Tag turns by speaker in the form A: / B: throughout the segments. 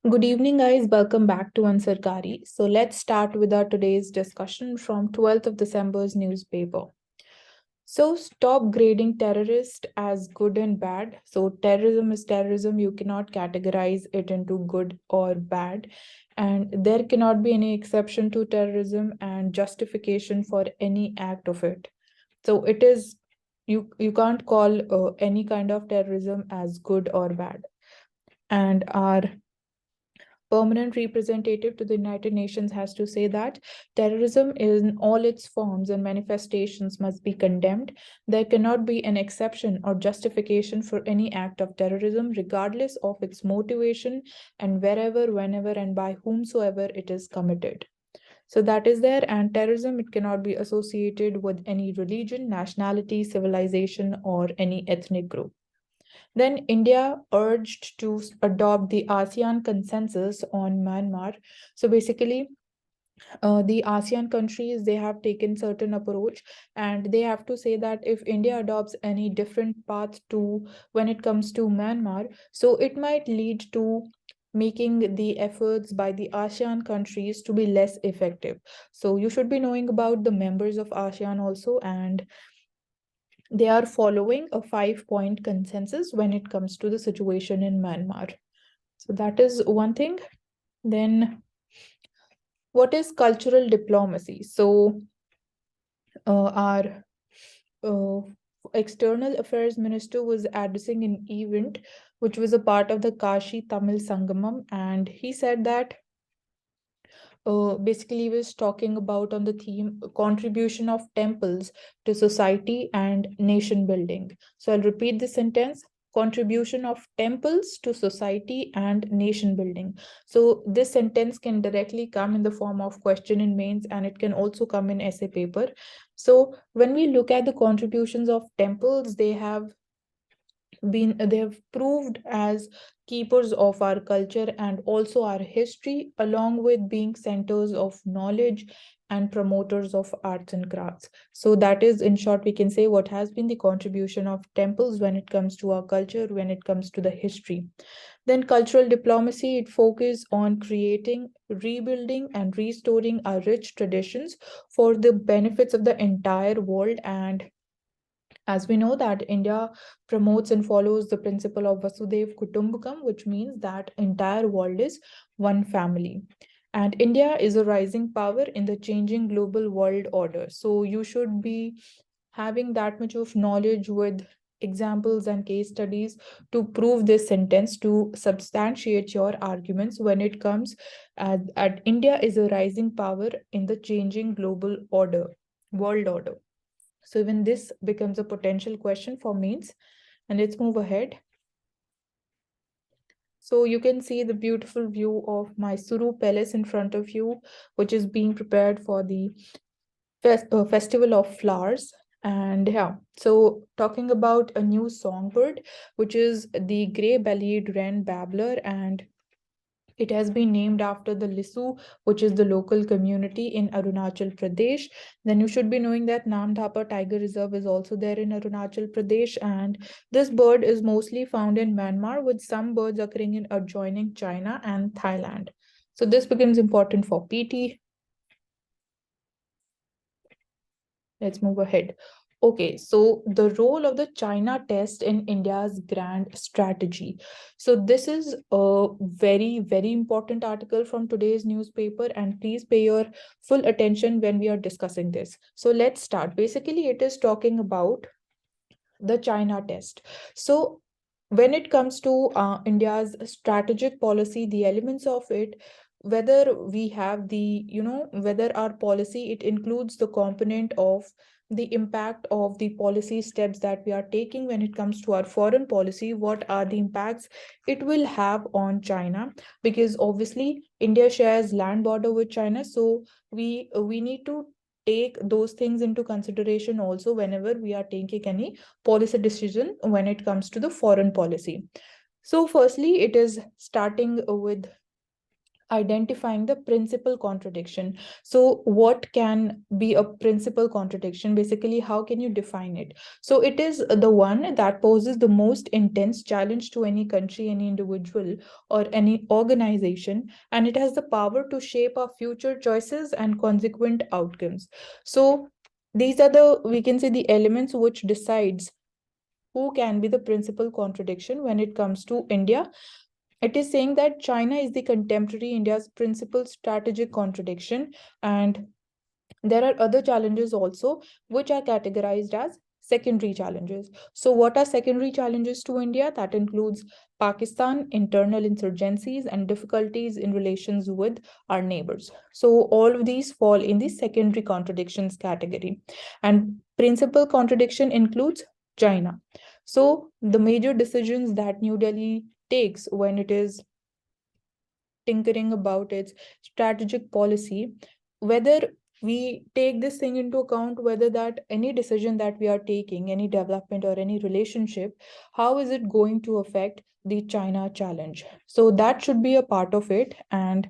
A: Good evening, guys. Welcome back to Ansarkari. So let's start with our today's discussion from 12th of December's newspaper. So stop grading terrorist as good and bad. So terrorism is terrorism. You cannot categorize it into good or bad. And there cannot be any exception to terrorism and justification for any act of it. So it is you can't call any kind of terrorism as good or bad. And our permanent representative to the United Nations has to say that terrorism in all its forms and manifestations must be condemned. There cannot be an exception or justification for any act of terrorism, regardless of its motivation and wherever, whenever, and by whomsoever it is committed. So that is there, and terrorism, it cannot be associated with any religion, nationality, civilization, or any ethnic group. Then India urged to adopt the ASEAN consensus on Myanmar. So basically, the ASEAN countries, they have taken certain approach, and they have to say that if India adopts any different path to when it comes to Myanmar, so it might lead to making the efforts by the ASEAN countries to be less effective. So you should be knowing about the members of ASEAN also, and they are following a 5 point consensus when it comes to the situation in Myanmar. So that is one thing. Then, what is cultural diplomacy? So, our uh, external affairs minister was addressing an event which was a part of the Kashi Tamil Sangamam, and he said that basically he was talking about on the theme contribution of temples to society and nation building. So I'll repeat the sentence: contribution of temples to society and nation building. So this sentence can directly come in the form of question in mains, and it can also come in essay paper. So when we look at the contributions of temples, they have proved as keepers of our culture and also our history, along with being centers of knowledge and promoters of arts and crafts. So that is, in short, we can say what has been the contribution of temples when it comes to our culture, when it comes to the history. Then cultural diplomacy, it focuses on creating, rebuilding, and restoring our rich traditions for the benefits of the entire world. And as we know that India promotes and follows the principle of Vasudev Kutumbakam, which means that entire world is one family. And India is a rising power in the changing global world order. So you should be having that much of knowledge with examples and case studies to prove this sentence, to substantiate your arguments when it comes at India is a rising power in the changing global order, world order. So even this becomes a potential question for mains. And let's move ahead. So you can see the beautiful view of Mysuru Palace in front of you, which is being prepared for the Festival of Flowers. And yeah, so talking about a new songbird, which is the gray-bellied wren babbler, and it has been named after the Lisu, which is the local community in Arunachal Pradesh. Then you should be knowing that Namdhapa Tiger Reserve is also there in Arunachal Pradesh. And this bird is mostly found in Myanmar, with some birds occurring in adjoining China and Thailand. So this becomes important for PT. Let's move ahead. Okay, so the role of the China test in India's grand strategy. So this is a very, very important article from today's newspaper, and please pay your full attention when we are discussing this. So let's start. Basically, it is talking about the China test. So when it comes to India's strategic policy, the elements of it, whether we have the, whether our policy, it includes the component of the impact of the policy steps that we are taking when it comes to our foreign policy, what are the impacts it will have on China, because obviously India shares land border with China. So we need to take those things into consideration also whenever we are taking any policy decision when it comes to the foreign policy. So firstly, it is starting with identifying the principal contradiction. So what can be a principal contradiction? Basically, how can you define it? So it is the one that poses the most intense challenge to any country, any individual, or any organization, and it has the power to shape our future choices and consequent outcomes. So these are the, we can say, the elements which decides who can be the principal contradiction when it comes to India. It is saying that China is the contemporary India's principal strategic contradiction, and there are other challenges also which are categorized as secondary challenges. So, what are secondary challenges to India? That includes Pakistan, internal insurgencies, and difficulties in relations with our neighbors. So, all of these fall in the secondary contradictions category. And principal contradiction includes China. So, the major decisions that New Delhi takes when it is tinkering about its strategic policy, whether we take this thing into account, whether that any decision that we are taking, any development or any relationship, how is it going to affect the China challenge? So that should be a part of it. And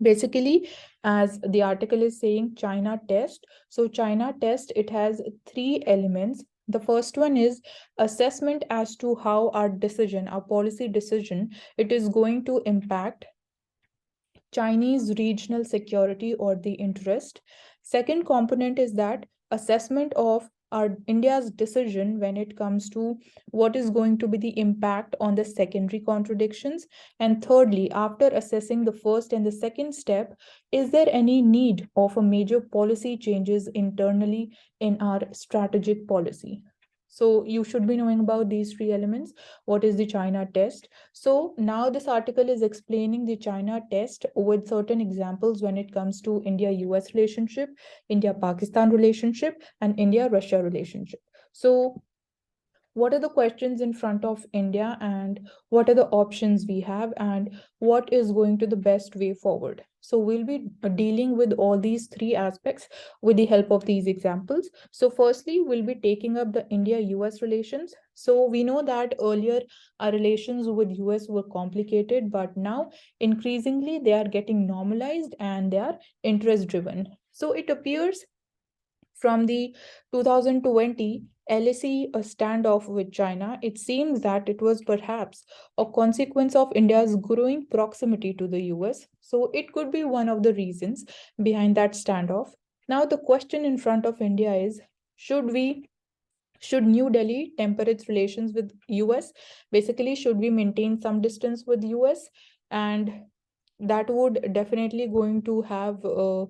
A: basically, as the article is saying, China test. So China test, it has three elements. The first one is assessment as to how our decision, our policy decision, it is going to impact Chinese regional security or the interest. Second component is that assessment of our India's decision when it comes to what is going to be the impact on the secondary contradictions. And thirdly, after assessing the first and the second step, is there any need of a major policy changes internally in our strategic policy? So you should be knowing about these three elements. What is the China test? So now this article is explaining the China test with certain examples when it comes to India-US relationship, India-Pakistan relationship, and India-Russia relationship. So what are the questions in front of India, and what are the options we have, and what is going to the best way forward? So we'll be dealing with all these three aspects with the help of these examples. So firstly, we'll be taking up the India-US relations. So we know that earlier our relations with US were complicated, but now increasingly they are getting normalized and they are interest driven. So it appears from the 2020 LSE standoff with China, it seems that it was perhaps a consequence of India's growing proximity to the US. So it could be one of the reasons behind that standoff. Now, the question in front of India is, should New Delhi temper its relations with US? Basically, should we maintain some distance with US? And that would definitely going to have a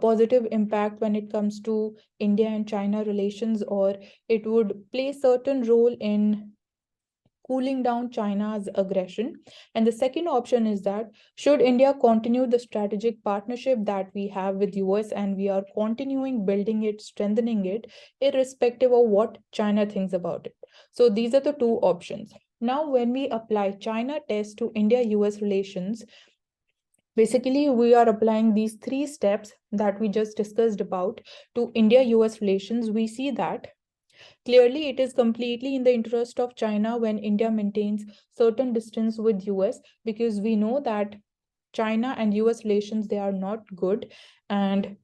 A: positive impact when it comes to India and China relations, or it would play certain role in cooling down China's aggression. And the second option is that should India continue the strategic partnership that we have with US, and we are continuing building it, strengthening it, irrespective of what China thinks about it. So these are the two options. Now, when we apply China test to India-US relations, basically, we are applying these three steps that we just discussed about to India-US relations. We see that clearly it is completely in the interest of China when India maintains certain distance with US, because we know that China and US relations, they are not good. And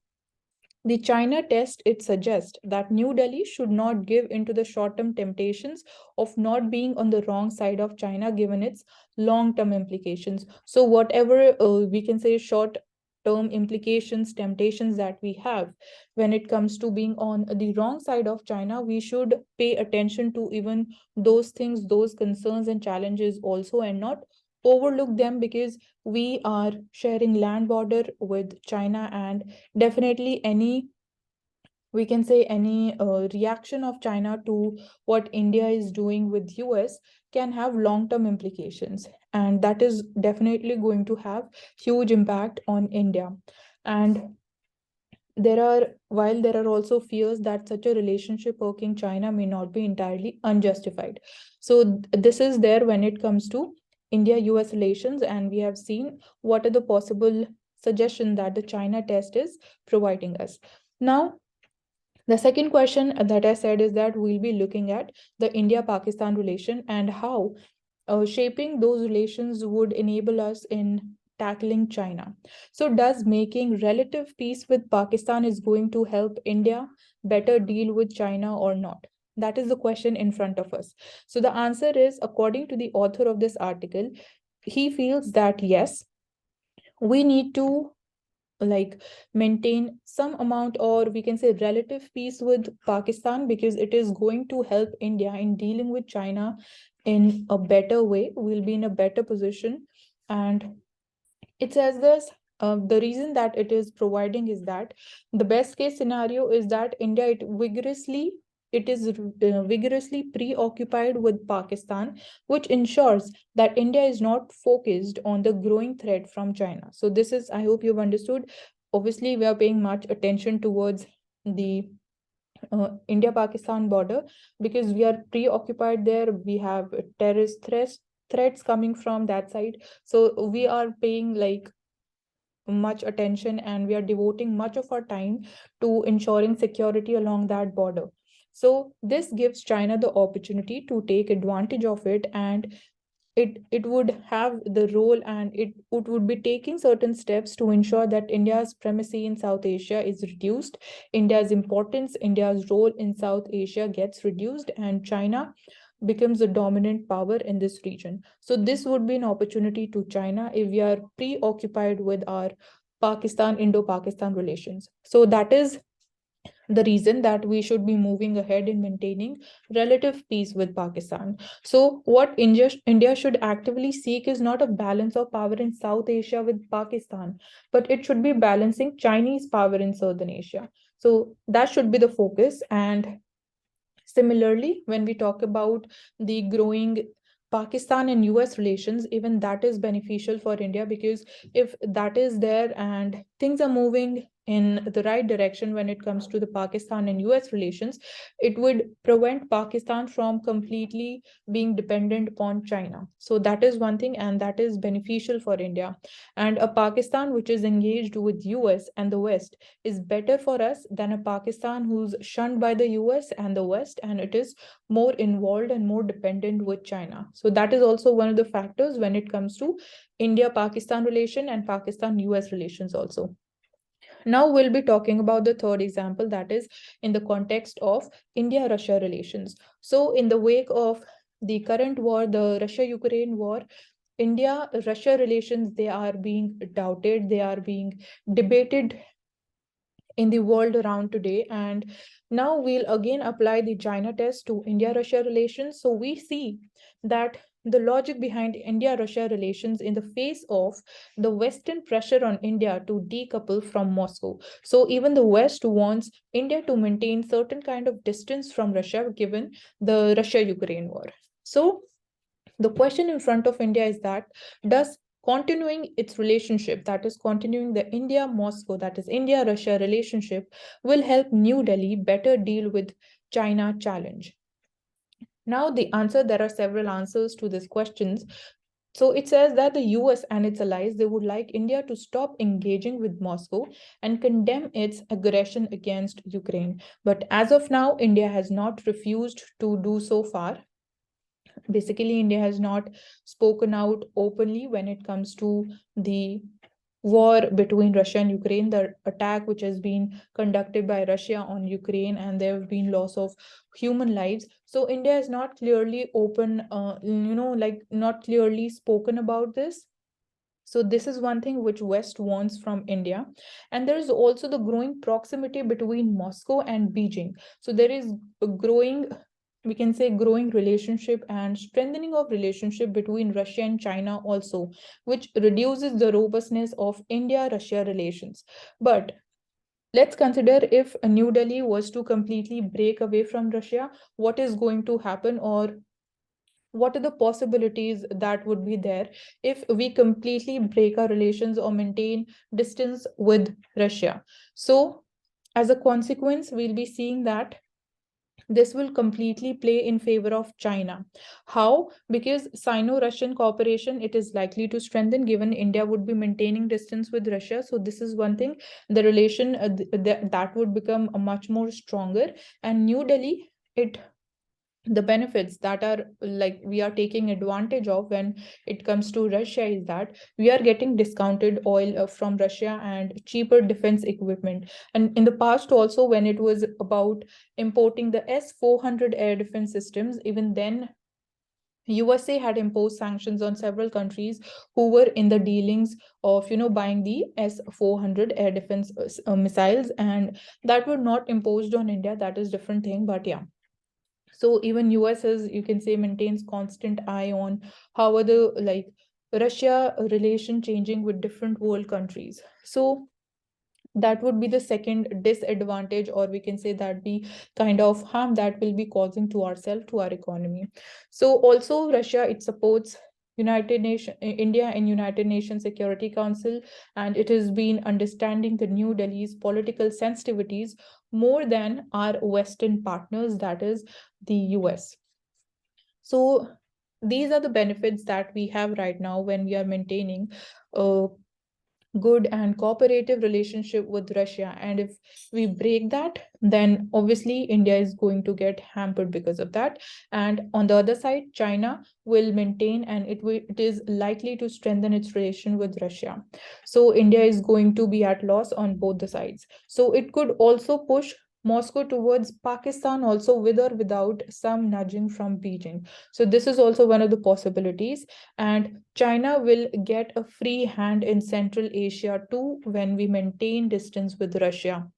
A: the China test, it suggests that New Delhi should not give into the short-term temptations of not being on the wrong side of China, given its long-term implications. So whatever we can say short-term implications, temptations that we have when it comes to being on the wrong side of China, we should pay attention to even those things, those concerns and challenges also, and not overlook them, because we are sharing land border with China, and definitely any, we can say, any reaction of China to what India is doing with US can have long-term implications, and that is definitely going to have huge impact on India. And while there are also fears that such a relationship working China may not be entirely unjustified. So this is there when it comes to India-US relations, and we have seen what are the possible suggestions that the China test is providing us. Now, the second question that I said is that we'll be looking at the India-Pakistan relation and how shaping those relations would enable us in tackling China. So does making relative peace with Pakistan is going to help India better deal with China or not? That is the question in front of us. So the answer is, according to the author of this article, he feels that yes, we need to like maintain some amount, or we can say relative peace with Pakistan, because it is going to help India in dealing with China in a better way. We'll be in a better position. And it says this, the reason that it is providing is that the best case scenario is that India it is vigorously preoccupied with Pakistan, which ensures that India is not focused on the growing threat from China. So this is, I hope you've understood. Obviously, we are paying much attention towards the India-Pakistan border because we are preoccupied there. We have terrorist threats coming from that side. So we are paying like much attention, and we are devoting much of our time to ensuring security along that border. So this gives China the opportunity to take advantage of it, and it would have the role, and it would be taking certain steps to ensure that India's primacy in South Asia is reduced, India's importance, India's role in South Asia gets reduced, and China becomes a dominant power in this region. So this would be an opportunity to China if we are preoccupied with our Indo-Pakistan relations. So that is the reason that we should be moving ahead in maintaining relative peace with Pakistan. So, what India should actively seek is not a balance of power in South Asia with Pakistan, but it should be balancing Chinese power in Southern Asia. So, that should be the focus. And similarly, when we talk about the growing Pakistan and US relations, even that is beneficial for India, because if that is there and things are moving in the right direction when it comes to the Pakistan and US relations, it would prevent Pakistan from completely being dependent upon China. So that is one thing, and that is beneficial for India. And a Pakistan which is engaged with US and the West is better for us than a Pakistan who's shunned by the US and the West, and it is more involved and more dependent with China. So that is also one of the factors when it comes to India-Pakistan relation and Pakistan-US relations also. Now we'll be talking about the third example, that is in the context of India-Russia relations. So in the wake of the current war, the Russia-Ukraine war, India-Russia relations, they are being doubted, they are being debated in the world around today. And now we'll again apply the China test to India-Russia relations. So we see that the logic behind India-Russia relations in the face of the Western pressure on India to decouple from Moscow. So even the West wants India to maintain certain kind of distance from Russia given the Russia-Ukraine war. So the question in front of India is that does continuing its relationship, that is continuing the India-Moscow, that is India-Russia relationship, will help New Delhi better deal with China challenge? Now the answer, there are several answers to these questions. So it says that the US and its allies, they would like India to stop engaging with Moscow and condemn its aggression against Ukraine. But as of now, India has not refused to do so far. Basically, India has not spoken out openly when it comes to the war between Russia and Ukraine, the attack which has been conducted by Russia on Ukraine, and there have been loss of human lives. So India has not clearly not clearly spoken about this. So this is one thing which West wants from India. And there is also the growing proximity between Moscow and Beijing. So there is a growing, we can say, growing relationship and strengthening of relationship between Russia and China also, which reduces the robustness of India-Russia relations. But let's consider if New Delhi was to completely break away from Russia, what is going to happen, or what are the possibilities that would be there if we completely break our relations or maintain distance with Russia? So as a consequence, we'll be seeing that this will completely play in favor of China. How? Because Sino-Russian cooperation, it is likely to strengthen given India would be maintaining distance with Russia. So this is one thing, the relation that would become a much more stronger. And New Delhi, it the benefits that are like we are taking advantage of when it comes to Russia is that we are getting discounted oil from Russia and cheaper defense equipment. And in the past also, when it was about importing the S-400 air defense systems, even then USA had imposed sanctions on several countries who were in the dealings of, buying the S-400 air defense missiles, and that were not imposed on India. That is different thing, but yeah. So even US is, you can say, maintains constant eye on how are the like Russia relation changing with different world countries. So that would be the second disadvantage, or we can say that the kind of harm that will be causing to ourselves, to our economy. So also Russia, it supports India in United Nations Security Council, and it has been understanding the New Delhi's political sensitivities more than our Western partners, that is the US. So these are the benefits that we have right now when we are maintaining a good and cooperative relationship with Russia. And if we break that, then obviously India is going to get hampered because of that. And on the other side, China will maintain, and it is likely to strengthen its relation with Russia. So India is going to be at loss on both the sides. So it could also push Moscow towards Pakistan, also with or without some nudging from Beijing. So this is also one of the possibilities. And China will get a free hand in Central Asia too when we maintain distance with Russia.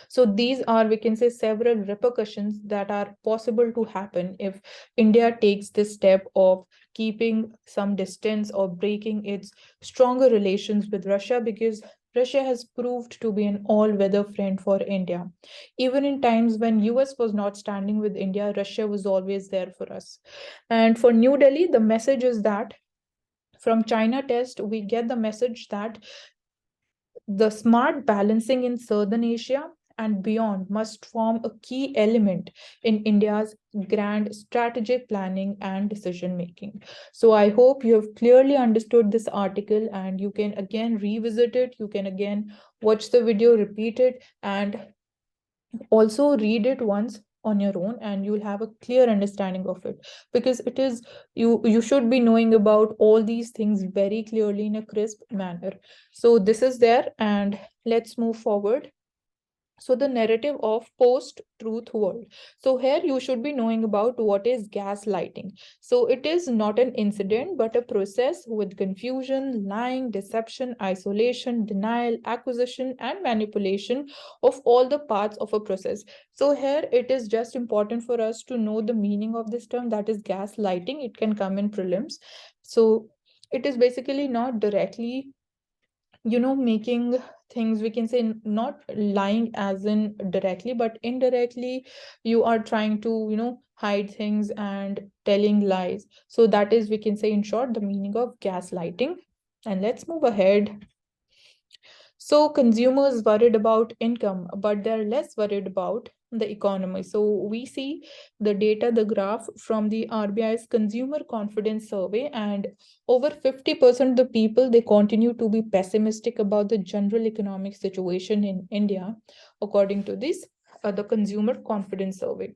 A: So these are, we can say, several repercussions that are possible to happen if India takes this step of keeping some distance or breaking its stronger relations with Russia, because Russia has proved to be an all-weather friend for India. Even in times when US was not standing with India, Russia was always there for us. And for New Delhi, the message is that from China test, we get the message that the smart balancing in Southern Asia and beyond must form a key element in India's grand strategic planning and decision making. So I hope you have clearly understood this article, and you can again revisit it. You can again watch the video, repeat it, and also read it once on your own, and you'll have a clear understanding of it, because it is, you should be knowing about all these things very clearly in a crisp manner. So this is there, and let's move forward. So the narrative of post-truth world. So here you should be knowing about what is gaslighting. So it is not an incident, but a process with confusion, lying, deception, isolation, denial, acquisition, and manipulation of all the parts of a process. So here it is just important for us to know the meaning of this term, that is gaslighting. It can come in prelims. So it is basically not directly, making things, we can say, not lying as in directly, but indirectly you are trying to, hide things and telling lies. So that is, we can say, in short, the meaning of gaslighting. And let's move ahead. So consumers worried about income, but they're less worried about the economy. So we see the data, the graph from the RBI's consumer confidence survey, and over 50% of the people, they continue to be pessimistic about the general economic situation in India, according to this the consumer confidence survey.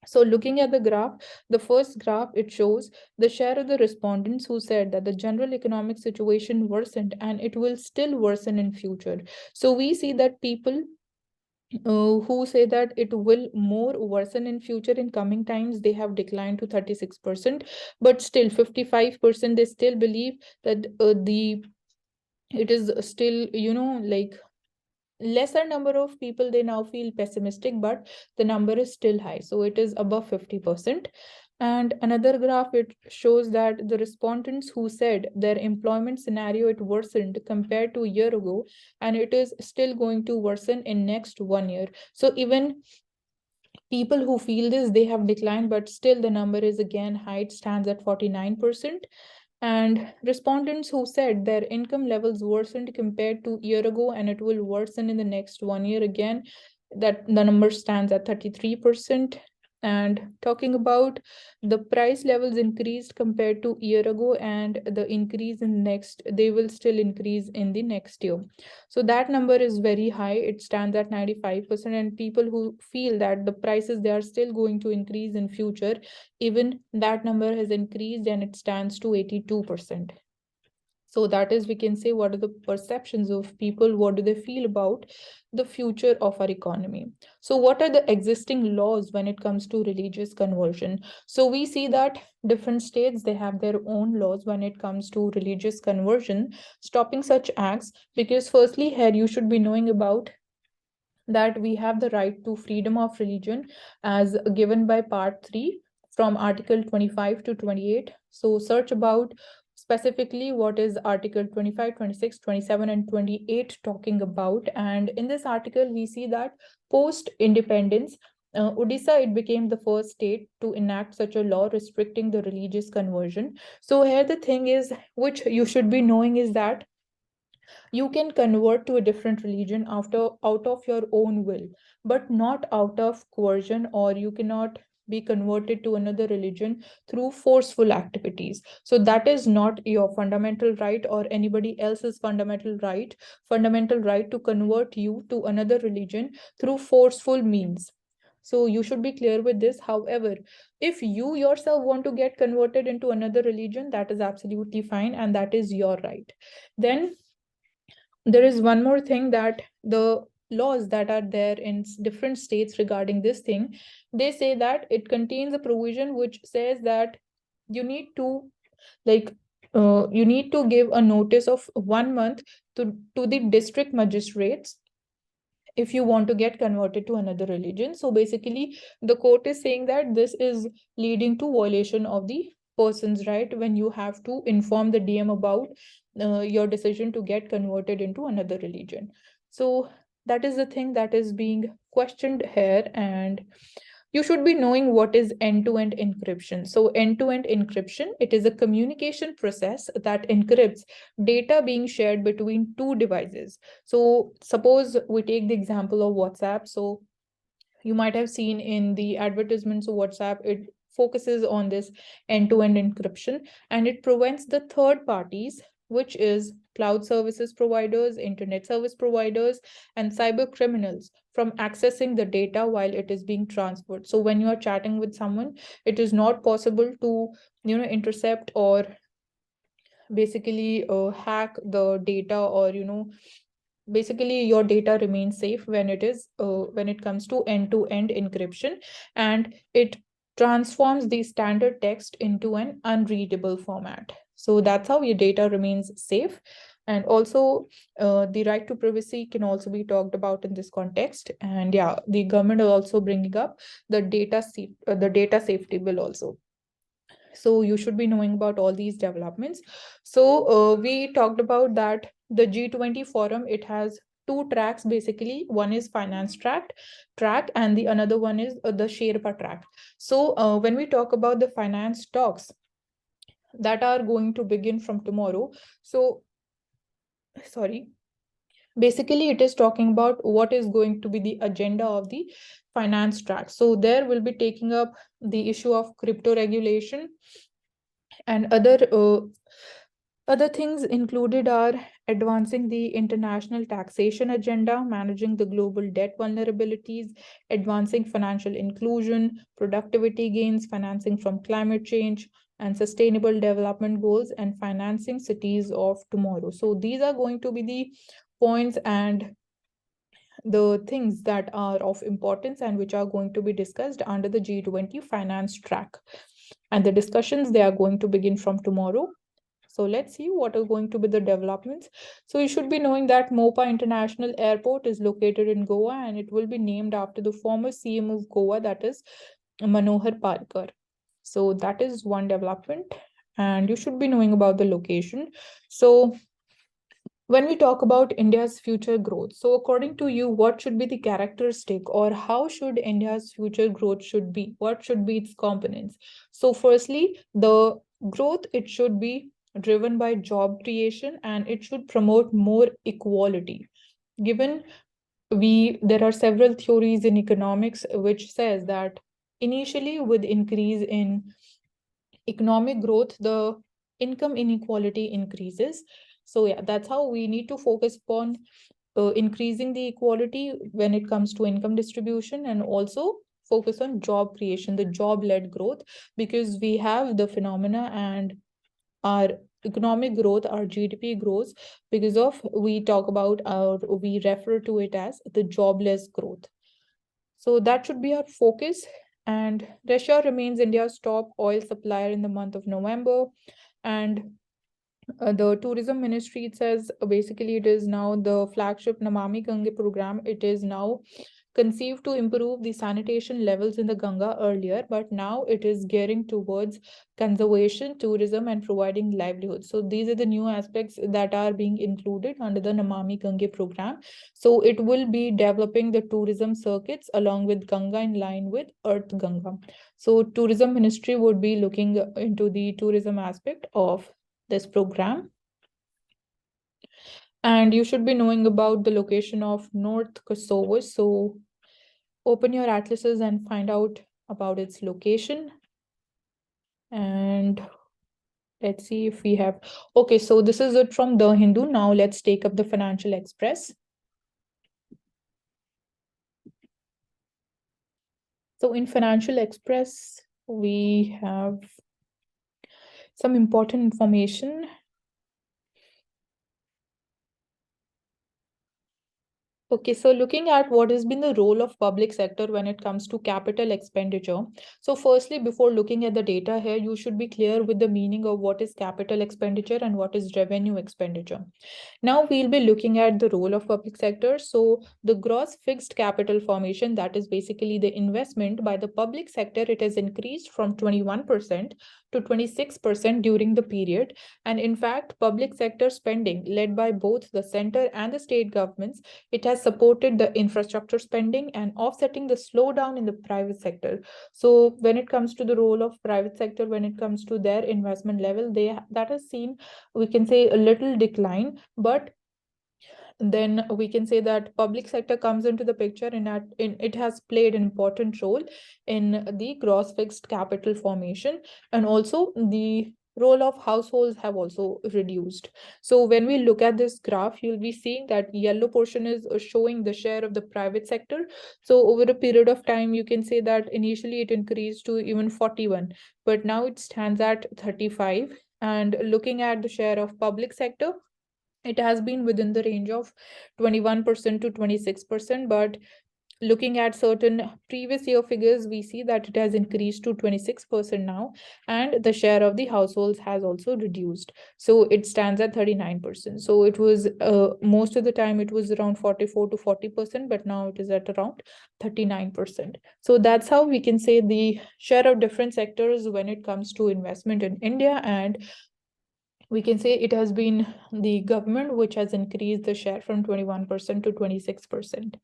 A: So looking at the graph, the first graph, it shows the share of the respondents who said that the general economic situation worsened and it will still worsen in future. So we see that people who say that it will more worsen in future in coming times, they have declined to 36%, but still 55%, they still believe that the it is still, like lesser number of people, they now feel pessimistic, but the number is still high, so it is above 50%. And another graph, it shows that the respondents who said their employment scenario, it worsened compared to a year ago, and it is still going to worsen in next 1 year. So even people who feel this, they have declined, but still the number is again high, it stands at 49%. And respondents who said their income levels worsened compared to a year ago and it will worsen in the next 1 year again, that the number stands at 33%. And talking about the price levels increased compared to year ago, and the increase in next, they will still increase in the next year. So that number is very high. It stands at 95%, and people who feel that the prices, they are still going to increase in future, even that number has increased and it stands to 82%. So that is, we can say, what are the perceptions of people, what do they feel about the future of our economy. So what are the existing laws when it comes to religious conversion? So we see that different states, they have their own laws when it comes to religious conversion, stopping such acts. Because firstly, here you should be knowing about that we have the right to freedom of religion as given by part 3 from article 25 to 28. So search about specifically what is article 25, 26, 27, and 28 talking about. And in this article we see that post independence, Odisha, it became the first state to enact such a law restricting the religious conversion. So here the thing is, which you should be knowing, is that you can convert to a different religion after out of your own will, but not out of coercion, or you cannot be converted to another religion through forceful activities. So that is not your fundamental right or anybody else's fundamental right to convert you to another religion through forceful means. So you should be clear with this. However, if you yourself want to get converted into another religion, that is absolutely fine and that is your right. Then there is one more thing, that the laws that are there in different states regarding this thing, they say that it contains a provision which says that you need to, like, you need to give a notice of 1 month to the district magistrates if you want to get converted to another religion. So basically the court is saying that this is leading to violation of the person's right when you have to inform the DM about your decision to get converted into another religion. So that is the thing that is being questioned here. And you should be knowing what is end-to-end encryption. So end-to-end encryption, it is a communication process that encrypts data being shared between two devices. So suppose we take the example of WhatsApp. So you might have seen in the advertisements of WhatsApp, it focuses on this end-to-end encryption, and it prevents the third parties, which is cloud services providers, internet service providers, and cyber criminals from accessing the data while it is being transferred. So when you are chatting with someone, it is not possible to, intercept or basically hack the data, or basically your data remains safe when it comes to end-to-end encryption, and it transforms the standard text into an unreadable format. So that's how your data remains safe. And also the right to privacy can also be talked about in this context. And yeah, the government is also bringing up the data safety bill also. So you should be knowing about all these developments. So we talked about that the G20 forum, it has two tracks basically. One is finance track, and the another one is the Sherpa track. So when we talk about the finance talks that are going to begin from tomorrow, so sorry, basically it is talking about what is going to be the agenda of the finance track. So there will be taking up the issue of crypto regulation, and other things included are advancing the international taxation agenda, managing the global debt vulnerabilities, advancing financial inclusion, productivity gains, financing from climate change and sustainable development goals, and financing cities of tomorrow. So these are going to be the points and the things that are of importance and which are going to be discussed under the G20 finance track. And the discussions, they are going to begin from tomorrow. So let's see what are going to be the developments. So you should be knowing that Mopa International Airport is located in Goa, and it will be named after the former CM of Goa, that is Manohar Parkar. So that is one development, and you should be knowing about the location. So when we talk about India's future growth, so according to you, what should be the characteristic, or how should India's future growth should be? What should be its components? So firstly, the growth, it should be driven by job creation, and it should promote more equality. Given there are several theories in economics which says that initially with increase in economic growth, the income inequality increases. So yeah, that's how we need to focus upon increasing the equality when it comes to income distribution, and also focus on job creation, the job-led growth, because we have the phenomena and our economic growth, our GDP grows because of, we talk about, or we refer to it as the jobless growth. So that should be our focus. And Russia remains India's top oil supplier in the month of November. And the tourism ministry, it says basically it is now the flagship Namami Gange program. It is now conceived to improve the sanitation levels in the Ganga earlier, but now it is gearing towards conservation, tourism, and providing livelihood. So these are the new aspects that are being included under the Namami Gange program. So it will be developing the tourism circuits along with Ganga in line with Earth Ganga. So tourism ministry would be looking into the tourism aspect of this program. And you should be knowing about the location of North Kosovo. So open your atlases and find out about its location. And let's see if we have, okay, so this is it from The Hindu. Now let's take up the Financial Express. So in Financial Express, we have some important information. Okay, so looking at what has been the role of public sector when it comes to capital expenditure. So firstly, before looking at the data here, you should be clear with the meaning of what is capital expenditure and what is revenue expenditure. Now we'll be looking at the role of public sector. So the gross fixed capital formation, that is basically the investment by the public sector, it has increased from 21% to 26% during the period. And in fact, public sector spending led by both the center and the state governments, it has supported the infrastructure spending and offsetting the slowdown in the private sector. So when it comes to the role of private sector, when it comes to their investment level, that has seen, we can say, a little decline, but then we can say that public sector comes into the picture, and it has played an important role in the gross fixed capital formation, and also the role of households have also reduced. So when we look at this graph, you'll be seeing that yellow portion is showing the share of the private sector. So over a period of time, you can say that initially it increased to even 41, but now it stands at 35. And looking at the share of public sector, it has been within the range of 21% to 26%, but looking at certain previous year figures, we see that it has increased to 26% now, and the share of the households has also reduced. So it stands at 39%. So it was most of the time it was around 44 to 40%, but now it is at around 39%. So that's how we can say the share of different sectors when it comes to investment in India. And we can say it has been the government which has increased the share from 21% to 26%.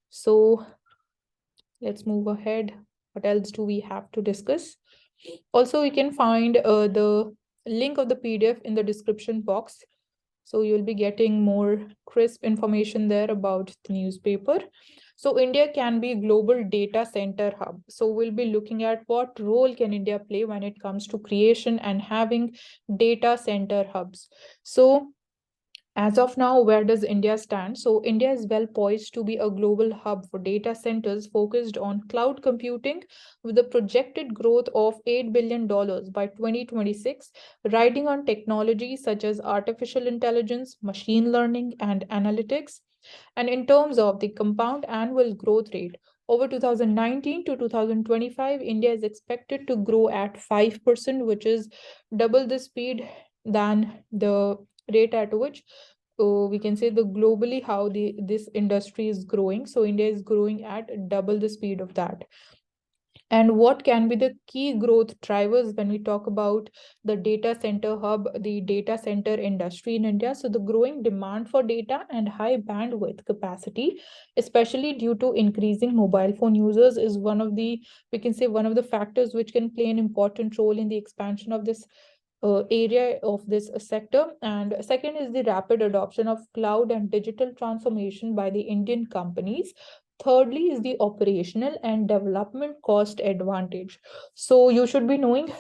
A: So let's move ahead. What else do we have to discuss? Also, we can find the link of the PDF in the description box. So you'll be getting more crisp information there about the newspaper. So India can be global data center hub. So we'll be looking at what role can India play when it comes to creation and having data center hubs. So as of now, where does India stand? So India is well poised to be a global hub for data centers focused on cloud computing with a projected growth of $8 billion by 2026, riding on technologies such as artificial intelligence, machine learning, and analytics. And in terms of the compound annual growth rate, over 2019 to 2025, India is expected to grow at 5%, which is double the speed than the rate at which we can say the globally how this industry is growing. So India is growing at double the speed of that. And what can be the key growth drivers when we talk about the data center hub, the data center industry in India? So the growing demand for data and high bandwidth capacity, especially due to increasing mobile phone users, is one of the, we can say, one of the factors which can play an important role in the expansion of this area of this sector. And second is the rapid adoption of cloud and digital transformation by the Indian companies, Thirdly is the operational and development cost advantage. So you should be knowing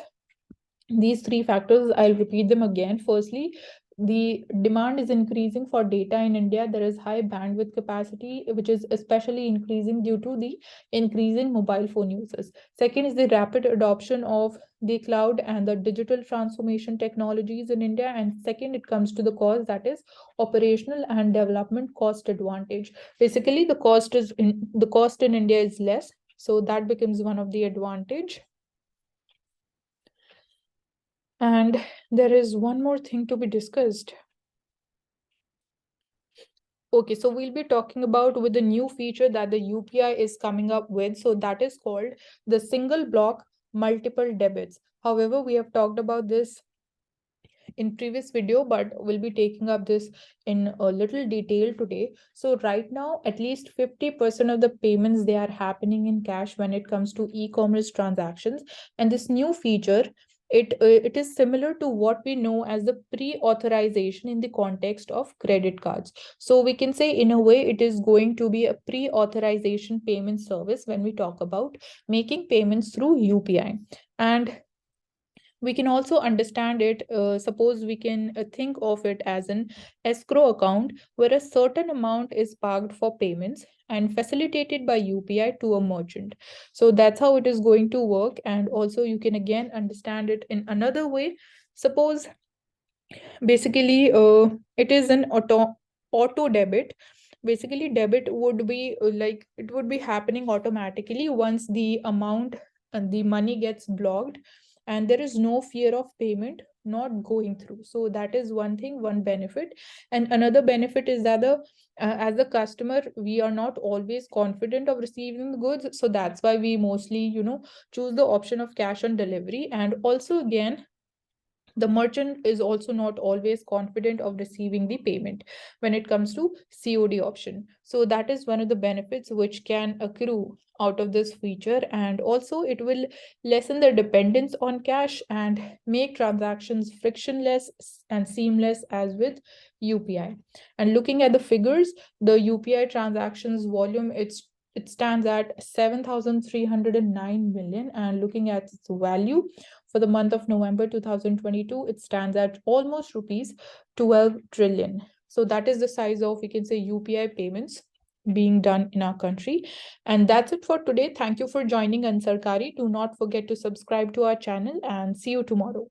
A: these three factors. I'll repeat them again. Firstly, the demand is increasing for data in India. There is high bandwidth capacity, which is especially increasing due to the increasing mobile phone users. Second is the rapid adoption of the cloud and the digital transformation technologies in India. And second, it comes to the cost, that is operational and development cost advantage. Basically, the cost in India is less, so that becomes one of the advantage. And there is one more thing to be discussed. Okay, so we'll be talking about with the new feature that the UPI is coming up with. So that is called the single block multiple debits. However, we have talked about this in previous video, but we'll be taking up this in a little detail today. So right now, at least 50% of the payments, they are happening in cash when it comes to e-commerce transactions. And this new feature, it is similar to what we know as the pre-authorization in the context of credit cards. So we can say in a way it is going to be a pre-authorization payment service when we talk about making payments through UPI. And we can also understand it, suppose we can think of it as an escrow account where a certain amount is parked for payments and facilitated by UPI to a merchant. So that's how it is going to work. And also you can again understand it in another way. Suppose basically it is an auto debit. Basically debit would be like it would be happening automatically once the amount and the money gets blocked, and there is no fear of payment not going through. So that is one thing, one benefit. And another benefit is that as a customer, we are not always confident of receiving the goods, so that's why we mostly choose the option of cash on delivery. And also again, the merchant is also not always confident of receiving the payment when it comes to COD option. So that is one of the benefits which can accrue out of this feature. And also it will lessen the dependence on cash and make transactions frictionless and seamless as with UPI. And looking at the figures, the UPI transactions volume, it stands at 7,309 million, and looking at its value for the month of November 2022, it stands at almost rupees 12 trillion. So that is the size of, we can say, UPI payments being done in our country. And that's it for today. Thank you for joining Ansarkari. Do not forget to subscribe to our channel and see you tomorrow.